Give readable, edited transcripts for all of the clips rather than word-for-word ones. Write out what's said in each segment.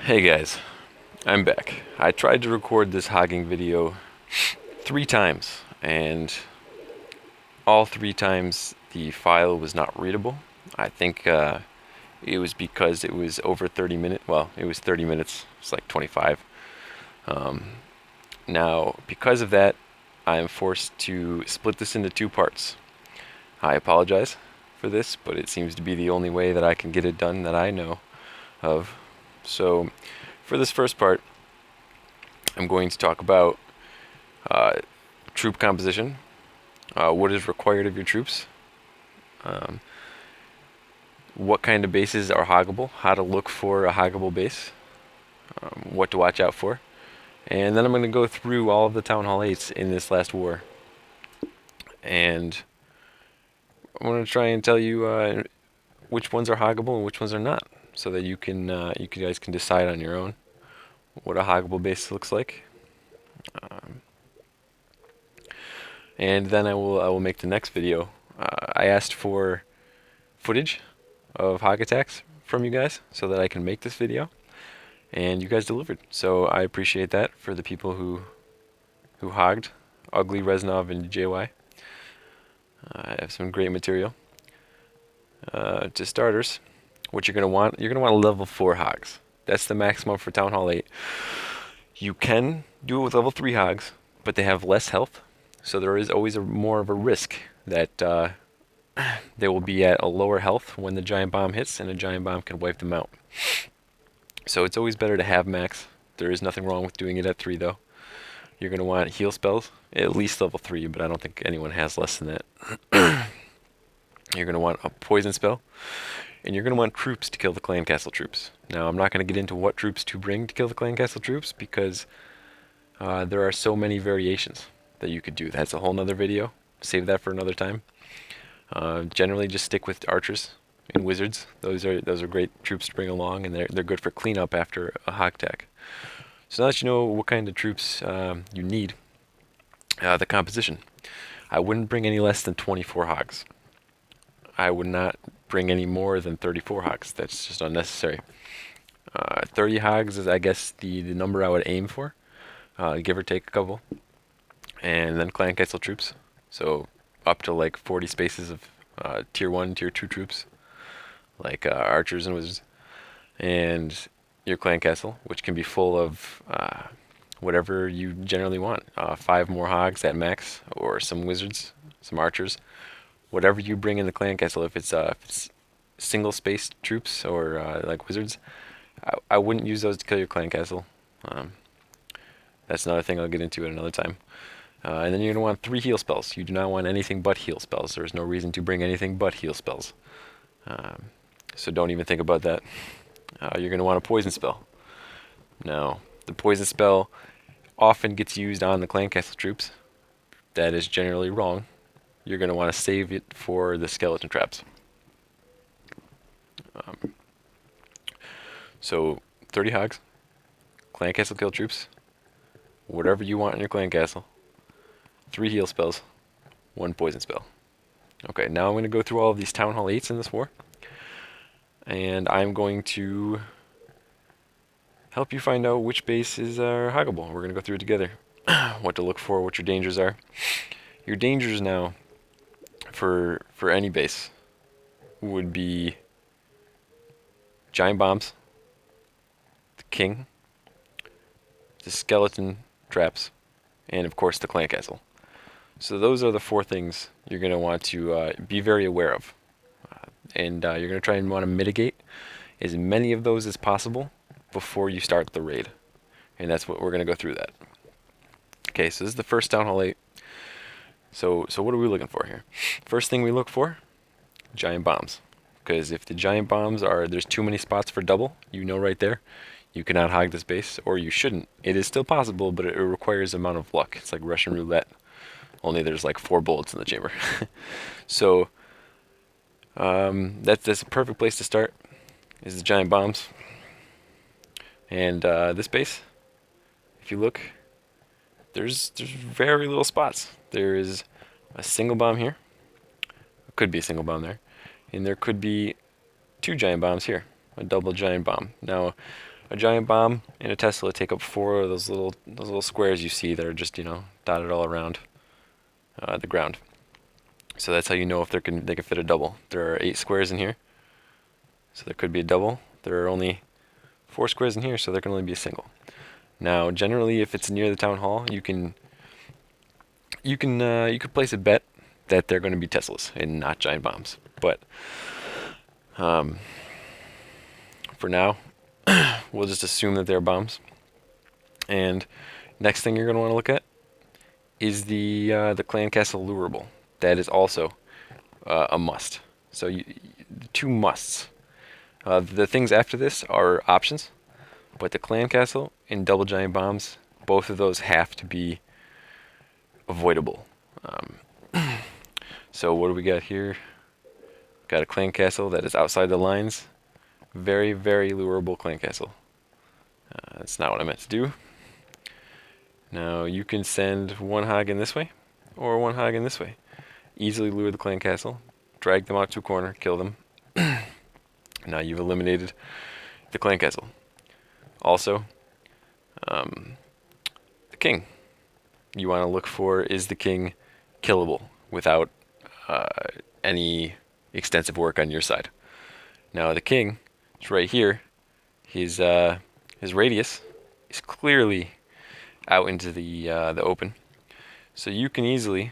Hey guys, I'm back. I tried to record this hogging video 3 times, and all 3 times the file was not readable. I think it was because it was over 30 minutes. Well, it was 30 minutes. It's like 25. Now, because of that, I am forced to split this into 2 parts. I apologize for this, but it seems to be the only way that I can get it done that I know of. So, for this first part, I'm going to talk about uh, troop composition, what is required of your troops, um, what kind of bases are hoggable, how to look for a hoggable base, what to watch out for, and then I'm going to go through all of the Town Hall 8s in this last war. And I'm going to try and tell you which ones are hoggable and which ones are not, so that you guys can decide on your own what a hoggable base looks like. And then I will make the next video. I asked for footage of hog attacks from you guys so that I can make this video, and you guys delivered. So I appreciate that for the people who hogged Ugly, Reznov, and JY. I have some great material. To starters, what you're gonna want level 4 hogs. That's the maximum for Town Hall 8. You can do it with level 3 hogs, but they have less health, so there is always more of a risk that they will be at a lower health when the giant bomb hits, and a giant bomb can wipe them out. So it's always better to have max. There is nothing wrong with doing it at 3 though. You're going to want heal spells, at least level 3, but I don't think anyone has less than that. You're going to want a poison spell, and you're going to want troops to kill the clan castle troops. Now, I'm not going to get into what troops to bring to kill the clan castle troops, because there are so many variations that you could do. That's a whole nother video. Save that for another time. Generally, just stick with archers and wizards. Those are great troops to bring along, and they're good for cleanup after a hog attack. So now that you know what kind of troops you need, the composition. I wouldn't bring any less than 24 hogs. I would not bring any more than 34 hogs. That's just unnecessary. 30 hogs is, I guess, the number I would aim for, give or take a couple. And then clan castle troops. So up to like 40 spaces of tier 1, tier 2 troops, like archers and wizards. And your clan castle, which can be full of whatever you generally want. 5 more hogs at max, or some wizards, some archers. Whatever you bring in the clan castle, if it's single spaced troops or like wizards, I wouldn't use those to kill your clan castle. That's another thing I'll get into at another time. And then you're going to want 3 heal spells. You do not want anything but heal spells. There's no reason to bring anything but heal spells. So don't even think about that. You're going to want a poison spell. Now, the poison spell often gets used on the clan castle troops. That is generally wrong. You're going to want to save it for the skeleton traps. So 30 hogs, clan castle kill troops, whatever you want in your clan castle, 3 heal spells, 1 poison spell. Okay, now I'm going to go through all of these Town Hall 8s in this war, and I'm going to help you find out which bases are hoggable. We're going to go through it together. What to look for, what your dangers are. Your dangers now for any base would be giant bombs, the king, the skeleton traps, and of course the clan castle. So those are the 4 things you're going to want to be very aware of. And you're going to try and want to mitigate as many of those as possible before you start the raid. And that's what we're going to go through that. Okay, so this is the first Town Hall 8. So what are we looking for here? First thing we look for, giant bombs. Because if the giant bombs there's too many spots for double, you know right there, you cannot hog this base, or you shouldn't. It is still possible, but it requires an amount of luck. It's like Russian roulette. Only there's like 4 bullets in the chamber. So that's a perfect place to start, is the giant bombs. And this base, if you look, there's very little spots. There is a single bomb here. It could be a single bomb there. And there could be 2 giant bombs here. A double giant bomb. Now, a giant bomb and a Tesla take up 4 of those little squares you see that are just, you know, dotted all around the ground. So that's how you know if they can fit a double. There are 8 squares in here, so there could be a double. There are only 4 squares in here, so there can only be a single. Now, generally, if it's near the town hall, you could place a bet that they're going to be Teslas and not giant bombs. But for now, we'll just assume that they're bombs. And next thing you're going to want to look at is the clan castle lurable. That is also a must. So the 2 musts. The things after this are options, but the clan castle and double giant bombs, both of those have to be avoidable. So what do we got here? Got a clan castle that is outside the lines. Very, very lurable clan castle. That's not what I meant to do. Now you can send 1 hog in this way, or 1 hog in this way. Easily lure the clan castle, drag them out to a corner, kill them. Now you've eliminated the clan castle. Also, the king. You want to look for, is the king killable without any extensive work on your side. Now the king is right here. His radius is clearly out into the open, so you can easily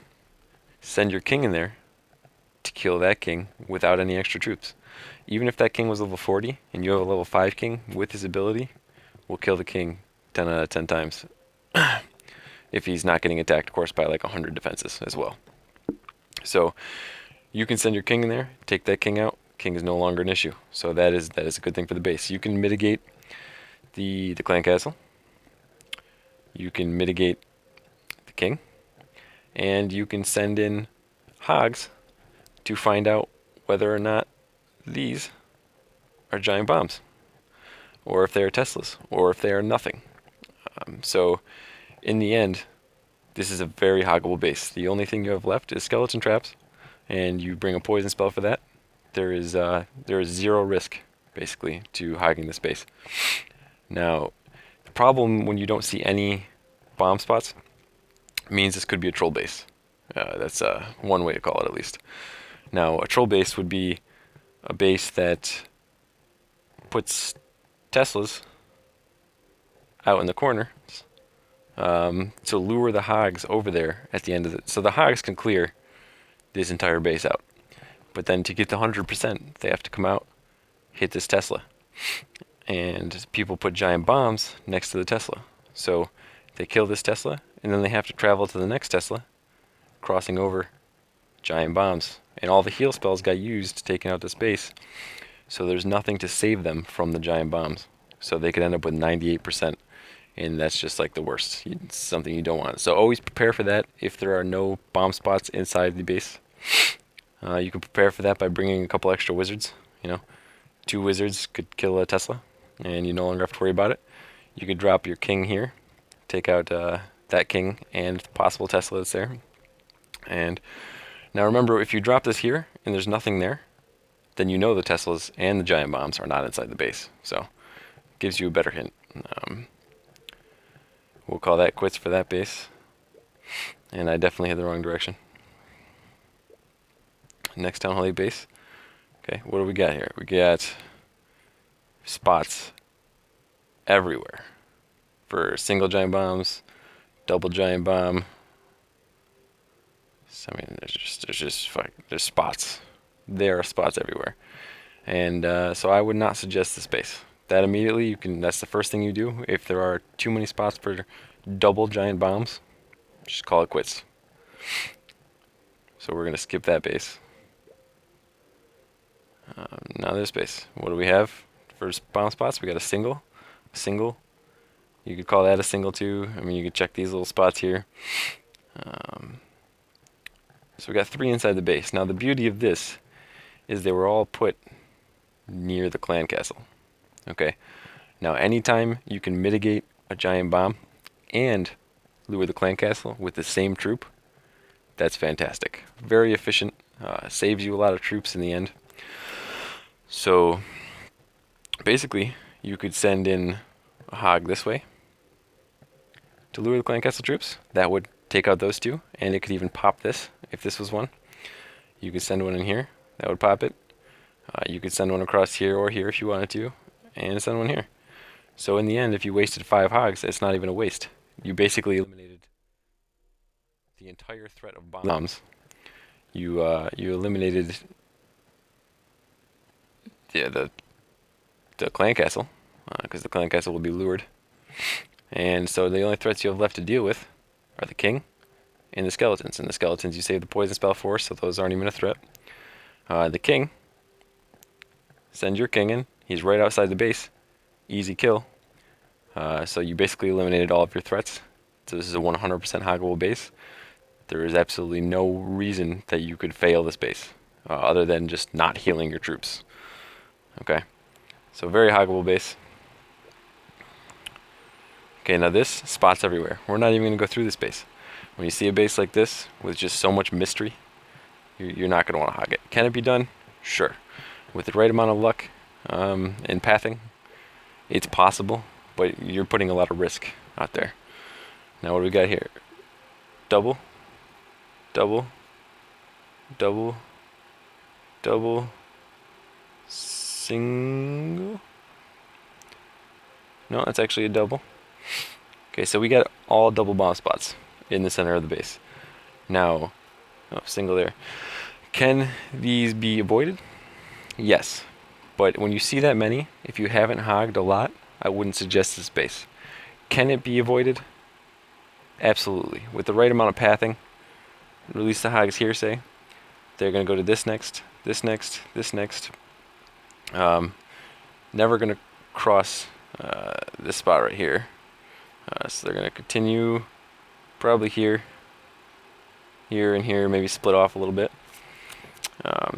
send your king in there to kill that king without any extra troops. Even if that king was level 40 and you have a level 5 king with his ability, will kill the king 10 out of 10 times. If he's not getting attacked, of course, by like 100 defenses as well. So you can send your king in there, take that king out. King is no longer an issue. So that is a good thing for the base. You can mitigate the clan castle. You can mitigate the king, and you can send in hogs to find out whether or not these are giant bombs, or if they are Teslas, or if they are nothing. So in the end, this is a very hoggable base. The only thing you have left is skeleton traps, and you bring a poison spell for that. There is 0 risk, basically, to hogging this base. Now, the problem when you don't see any bomb spots means this could be a troll base. That's one way to call it, at least. Now, a troll base would be a base that puts Teslas out in the corner to lure the hogs over there at the end of it. So the hogs can clear this entire base out. But then to get the 100%, they have to come out, hit this Tesla. And people put giant bombs next to the Tesla. So they kill this Tesla, and then they have to travel to the next Tesla, crossing over giant bombs. And all the heal spells got used taking out this base. So there's nothing to save them from the giant bombs. So they could end up with 98%. And that's just like the worst. It's something you don't want. So always prepare for that if there are no bomb spots inside the base. You can prepare for that by bringing a couple extra wizards. 2 wizards could kill a Tesla, and you no longer have to worry about it. You could drop your king here, take out that king and the possible Tesla that's there. And now remember, if you drop this here and there's nothing there, then you know the Teslas and the giant bombs are not inside the base. So it gives you a better hint. We'll call that quits for that base. And I definitely hit the wrong direction. Next town hall base. Okay, what do we got here? We got spots everywhere for single giant bombs, double giant bomb. I mean, there's spots. There are spots everywhere, and so I would not suggest this base. That immediately that's the first thing you do. If there are too many spots for double giant bombs, just call it quits. So we're gonna skip that base. Now this base. What do we have for bomb spots? We got a single. You could call that a single too. I mean, you could check these little spots here. So we got 3 inside the base. Now the beauty of this is they were all put near the clan castle. Okay. Now anytime you can mitigate a giant bomb and lure the clan castle with the same troop, that's fantastic. Very efficient. Saves you a lot of troops in the end. So basically, you could send in a hog this way to lure the clan castle troops. That would take out those two, and it could even pop this if this was one. You could send one in here. That would pop it. You could send one across here or here if you wanted to, and send one here. So in the end, if you wasted 5 hogs, it's not even a waste. You basically eliminated the entire threat of bombs. You eliminated the clan castle, because the clan castle will be lured. And so the only threats you have left to deal with are the king and the skeletons. And the skeletons you save the poison spell for, so those aren't even a threat. The king, send your king in. He's right outside the base. Easy kill. So you basically eliminated all of your threats. So this is a 100% hoggable base. There is absolutely no reason that you could fail this base, other than just not healing your troops. Okay, so very hoggable base. Okay, now this spots everywhere. We're not even going to go through this base. When you see a base like this with just so much mystery, you're not going to want to hog it. Can it be done? Sure. With the right amount of luck and pathing, it's possible, but you're putting a lot of risk out there. Now what do we got here? Double, double, double, double, single. No, that's actually a double. Okay, so we got all double bomb spots in the center of the base. Now, oh, single there. Can these be avoided? Yes. But when you see that many, if you haven't hogged a lot, I wouldn't suggest this base. Can it be avoided? Absolutely. With the right amount of pathing, release the hogs here, say. They're going to go to this next, this next, this next. Never going to cross this spot right here. So they're going to continue probably here, here, and here, maybe split off a little bit.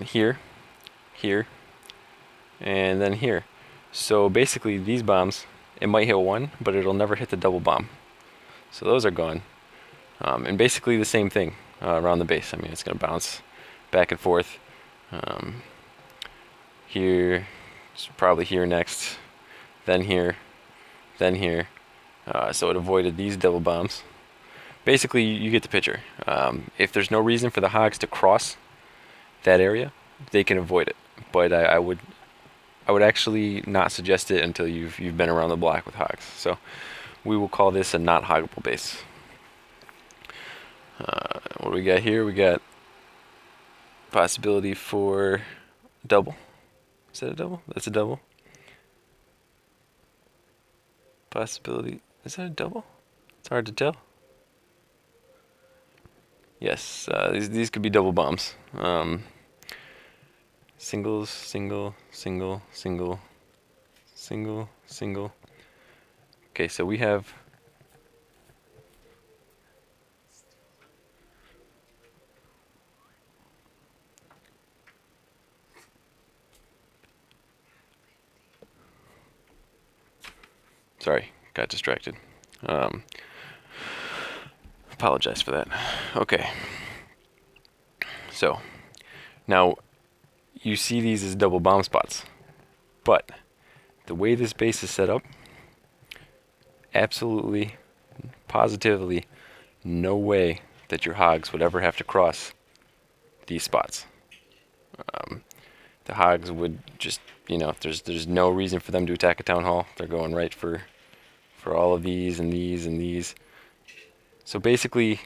Here, here, and then here. So basically these bombs, it might hit one, but it'll never hit the double bomb. So those are gone. And basically the same thing around the base. I mean, it's going to bounce back and forth. Here, probably here next, then here, then here. So it avoided these double bombs. Basically, you get the picture. If there's no reason for the hogs to cross that area, they can avoid it. But I would actually not suggest it until you've been around the block with hogs. So we will call this a not hoggable base. What do we got here? We got possibility for double. Is that a double? That's a double. Possibility. Is that a double? It's hard to tell. Yes, these could be double bombs. Singles, single, single, single, single, single. Okay, so we have sorry, got distracted. Apologize for that. Okay. So, now you see these as double bomb spots, but the way this base is set up, absolutely, positively, no way that your hogs would ever have to cross these spots. The hogs would just, there's no reason for them to attack a town hall. They're going right for all of these and these and these. So basically,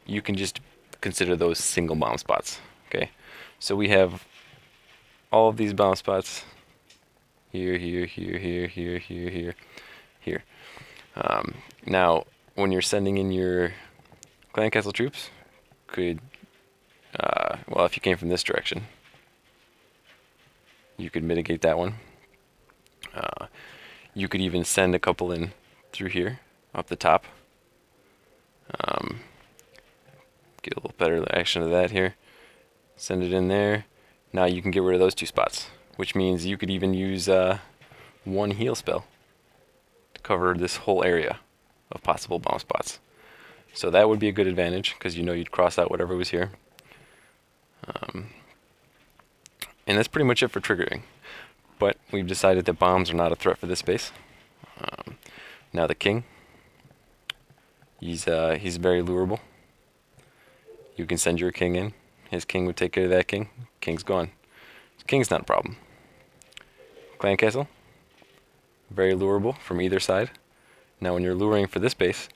you can just consider those single bomb spots. Okay, so we have all of these bomb spots here, here, here, here, here, here, here, here. Now, when you're sending in your clan castle troops, well, if you came from this direction, you could mitigate that one. You could even send a couple in through here, up the top. Get a little better action of that here. Send it in there. Now you can get rid of those two spots, which means you could even use one heal spell to cover this whole area of possible bomb spots. So that would be a good advantage, because you'd cross out whatever was here. And that's pretty much it for triggering. But we've decided that bombs are not a threat for this base. Now the king, he's very lurable. You can send your king in. His king would take care of that king. King's gone. King's not a problem. Clan castle, very lurable from either side. Now when you're luring for this base,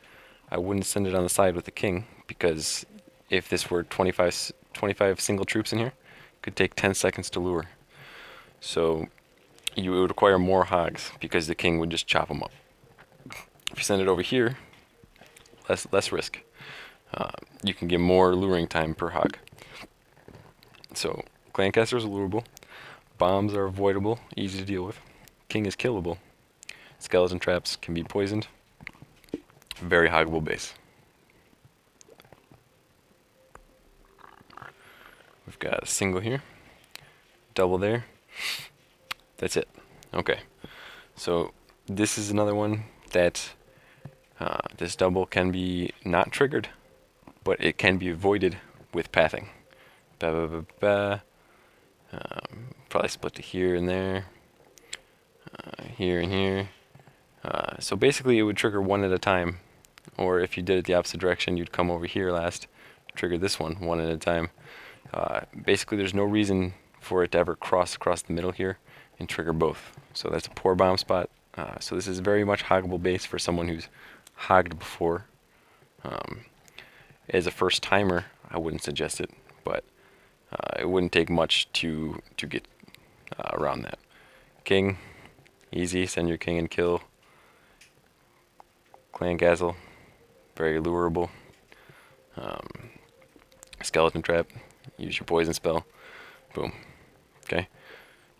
I wouldn't send it on the side with the king, because if this were 25 single troops in here, it could take 10 seconds to lure. So you would require more hogs, because the king would just chop them up. If you send it over here, less risk. You can get more luring time per hog. So Clancaster is lurable. Bombs are avoidable, easy to deal with. King is killable. Skeleton traps can be poisoned. Very hoggable base. We've got a single here, double there. That's it. Okay. So this is another one that this double can be not triggered, but it can be avoided with pathing. Probably split to here and there, here and here. So basically it would trigger one at a time, or if you did it the opposite direction, you'd come over here last, trigger this one at a time. Basically there's no reason for it to ever cross across the middle here and trigger both. So that's a poor bomb spot. So this is very much hoggable base for someone who's hogged before. As a first timer, I wouldn't suggest it, but it wouldn't take much to get around that. King, easy, send your king and kill. Clan castle, very lurable. Skeleton trap, use your poison spell, boom. Okay,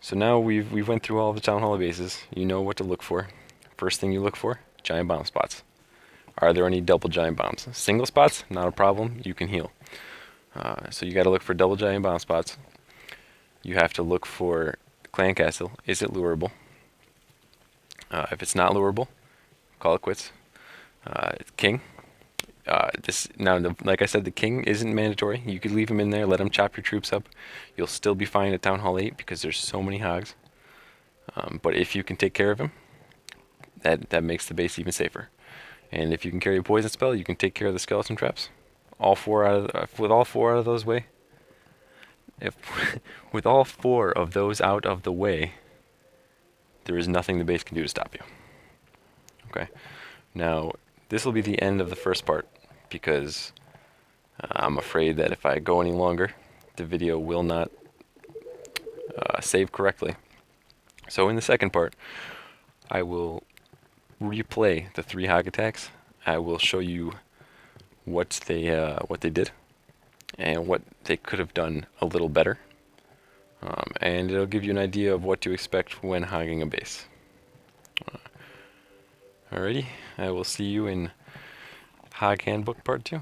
so now we've went through all the town hall bases. You know what to look for. First thing you look for, giant bomb spots. Are there any double giant bombs? Single spots, not a problem, you can heal. So you got to look for double giant bomb spots. You have to look for clan castle. Is it lurable? If it's not lurable, call it quits. King. Like I said, the king isn't mandatory. You could leave him in there, let him chop your troops up. You'll still be fine at Town Hall 8 because there's so many hogs. But if you can take care of him, that makes the base even safer. And if you can carry a poison spell, you can take care of the skeleton traps. With all four of those out of the way, there is nothing the base can do to stop you. Okay. Now, this will be the end of the first part, because I'm afraid that if I go any longer, the video will not save correctly. So in the second part, I will replay the 3 hog attacks. I will show you what they did and what they could have done a little better, and it'll give you an idea of what to expect when hogging a base. Alrighty, I will see you in Hog Handbook Part 2.